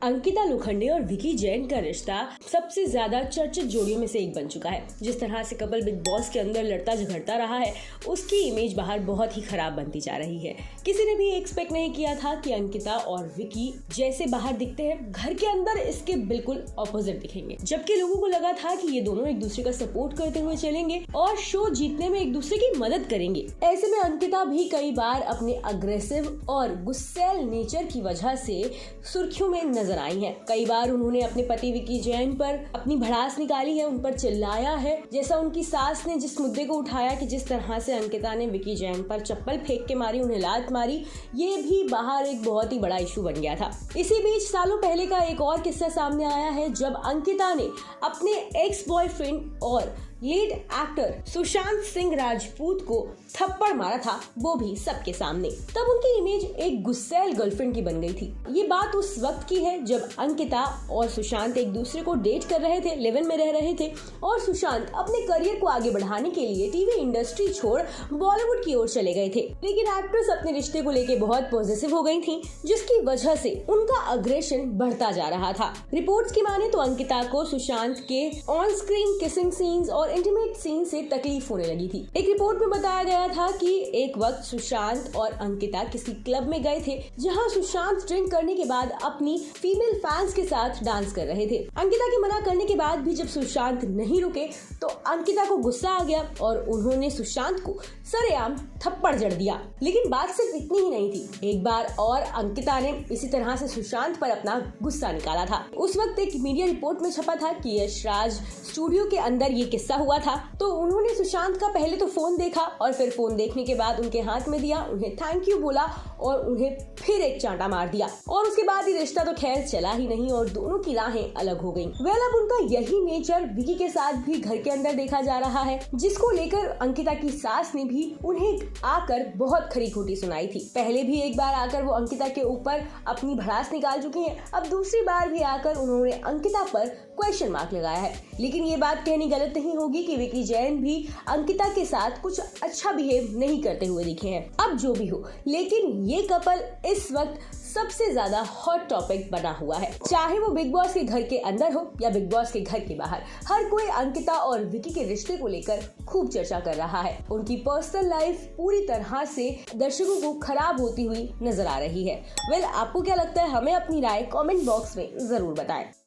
अंकिता लोखंडे और विकी जैन का रिश्ता सबसे ज्यादा चर्चित जोड़ियों में से एक बन चुका है। जिस तरह से कपल बिग बॉस के अंदर लड़ता झगड़ता रहा है, उसकी इमेज बाहर बहुत ही खराब बनती जा रही है। किसी ने भी एक्सपेक्ट नहीं किया था कि अंकिता और विकी जैसे बाहर दिखते हैं, घर के अंदर इसके बिल्कुल ऑपोजिट दिखेंगे। जबकि लोगों को लगा था कि ये दोनों एक दूसरे का सपोर्ट करते हुए चलेंगे और शो जीतने में एक दूसरे की मदद करेंगे। ऐसे में अंकिता भी कई बार अपने अग्रेसिव और गुस्सैल नेचर की वजह से सुर्खियों में नजर आई है। कई बार उन्होंने अपने पति विकी जैन पर अपनी भड़ास निकाली है, उन पर चिल्लाया है। जैसा उनकी सास ने जिस मुद्दे को उठाया कि जिस तरह से अंकिता ने विकी जैन पर चप्पल फेंक के मारी, उन्हें लात मारी, ये भी बाहर एक बहुत ही बड़ा इशू बन गया था। इसी बीच सालों पहले का एक और किस्सा सामने आया है, जब अंकिता ने अपने एक्स बॉयफ्रेंड और लीड एक्टर सुशांत सिंह राजपूत को थप्पड़ मारा था, वो भी सबके सामने। तब उनकी इमेज एक गुस्सैल गर्लफ्रेंड की बन गई थी। ये बात उस वक्त की है जब अंकिता और सुशांत एक दूसरे को डेट कर रहे थे, लिव इन में रह रहे थे और सुशांत अपने करियर को आगे बढ़ाने के लिए टीवी इंडस्ट्री छोड़ बॉलीवुड की ओर चले गए थे। लेकिन एक्ट्रेस अपने रिश्ते को लेकर बहुत पॉजिटिव हो गई थी, जिसकी वजह से उनका अग्रेशन बढ़ता जा रहा था। रिपोर्ट्स की माने तो अंकिता को सुशांत के ऑन स्क्रीन किसिंग सीन्स और इंटीमेट सीन से तकलीफ होने लगी थी। एक रिपोर्ट में बताया गया था कि एक वक्त सुशांत और अंकिता किसी क्लब में गए थे, जहां सुशांत ड्रिंक करने के बाद अपनी फीमेल फैंस के साथ डांस कर रहे थे। अंकिता के मना करने के बाद भी जब सुशांत नहीं रुके तो अंकिता को गुस्सा आ गया और उन्होंने सुशांत को सरेआम थप्पड़ जड़ दिया। लेकिन बात सिर्फ इतनी ही नहीं थी, एक बार और अंकिता ने इसी तरह से सुशांत पर अपना गुस्सा निकाला था। उस वक्त एक मीडिया रिपोर्ट में छपा था कि यश राज स्टूडियो के अंदर ये किस्सा हुआ था। तो उन्होंने सुशांत का पहले तो फोन देखा और फिर फोन देखने के बाद उनके हाथ में दिया, उन्हें थैंक यू बोला और उन्हें फिर एक चांटा मार दिया। और उसके बाद ये रिश्ता तो खैर चला ही नहीं और दोनों की राहें अलग हो गईं। अब उनका यही नेचर विकी के साथ भी घर के अंदर देखा जा रहा है, जिसको लेकर अंकिता की सास ने भी उन्हें आकर बहुत खरी खोटी सुनाई थी। पहले भी एक बार आकर वो अंकिता के ऊपर अपनी भड़ास निकाल चुकी हैं, अब दूसरी बार भी आकर उन्होंने अंकिता पर क्वेश्चन मार्क लगाया है। लेकिन ये बात कहनी गलत नहीं होगी कि विकी जैन भी अंकिता के साथ कुछ अच्छा बिहेव नहीं करते हुए दिखे हैं। अब जो भी हो, लेकिन ये कपल इस वक्त सबसे ज्यादा हॉट टॉपिक बना हुआ है। चाहे वो बिग बॉस के घर के अंदर हो या बिग बॉस के घर के बाहर, हर कोई अंकिता और विकी के रिश्ते को लेकर खूब चर्चा कर रहा है। उनकी पर्सनल लाइफ पूरी तरह से दर्शकों को खराब होती हुई नजर आ रही है। आपको क्या लगता है? हमें अपनी राय कमेंट बॉक्स में जरूर बताएं।